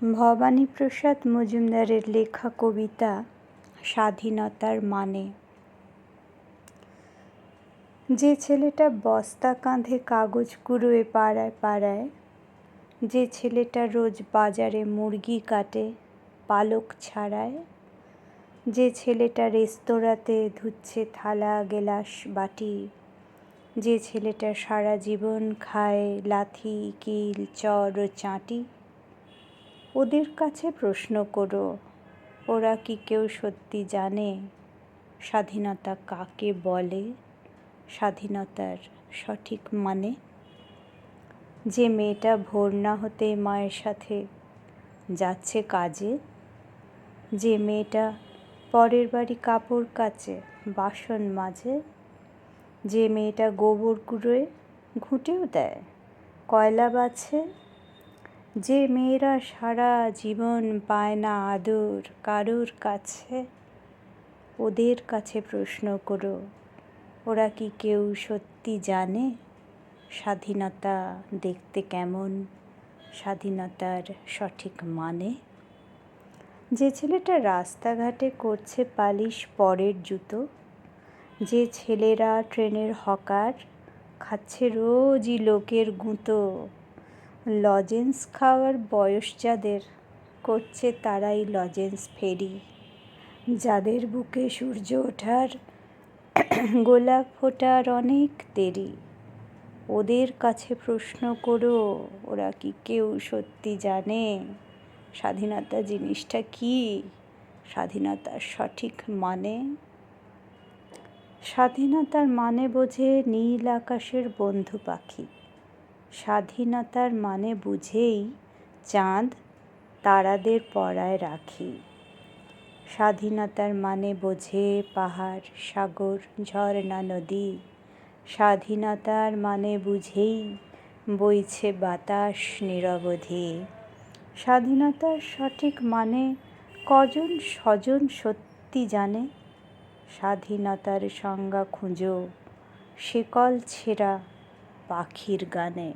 ভবানীপ্রসাদ মজুমদারের লেখা কবিতা স্বাধীনতার মানে। যে ছেলেটা বস্তা কাঁধে কাগজ কুড়োয় পাড়ায় পাড়ায়, যে ছেলেটা রোজ বাজারে মুরগি কাটে পালক ছাড়ায়, যে ছেলেটা রেস্তোরাঁতে ধুচ্ছে থালা গেলাস বাটি, যে ছেলেটা সারা জীবন খায় লাথি কিল চর ও চাঁটি, ওদের কাছে প্রশ্ন করো, ওরা কি কেউ সত্যি জানে স্বাধীনতা কাকে বলে, স্বাধীনতার সঠিক মানে? যে মেয়েটা ভোর না হতে মায়ের সাথে যাচ্ছে কাজে, যে মেয়েটা পরের বাড়ি কাপড় কাচে বাসন মাজে, যে মেয়েটা গোবর কুড়োয় ঘুঁটেও দেয় কয়লা বাছে, যে মেয়েরা সারা জীবন পায় না আদর কারোর কাছে, ওদের কাছে প্রশ্ন করো, ওরা কি কেউ সত্যি জানে স্বাধীনতা দেখতে কেমন, স্বাধীনতার সঠিক মানে? যে ছেলেটা রাস্তাঘাটে করছে পালিশ পরের জুতো, যে ছেলেরা ট্রেনের হকার খাচ্ছে রোজই লোকের গুঁতো, লজেন্স খাওয়ার বয়স যাদের করছে তারাই লজেন্স ফেরি, যাদের বুকে সূর্য ওঠার গোলাপ ফোটার অনেক দেরি, ওদের কাছে প্রশ্ন করো, ওরা কি কেউ সত্যি জানে স্বাধীনতা জিনিসটা কি, স্বাধীনতার সঠিক মানে? স্বাধীনতার মানে বোঝে নীল আকাশের বন্ধু পাখি, স্বাধীনতার মানে বুঝেই চাঁদ তারাদের পরায় রাখি, স্বাধীনতার মানে বোঝে পাহাড় সাগর ঝর্ণা নদী, স্বাধীনতার মানে বুঝেই বইছে বাতাস নিরবধি, স্বাধীনতার সঠিক মানে কজন স্বজন সত্যি জানে, স্বাধীনতার সংজ্ঞা খুঁজো শিকল ছেঁড়া পাখির গানে।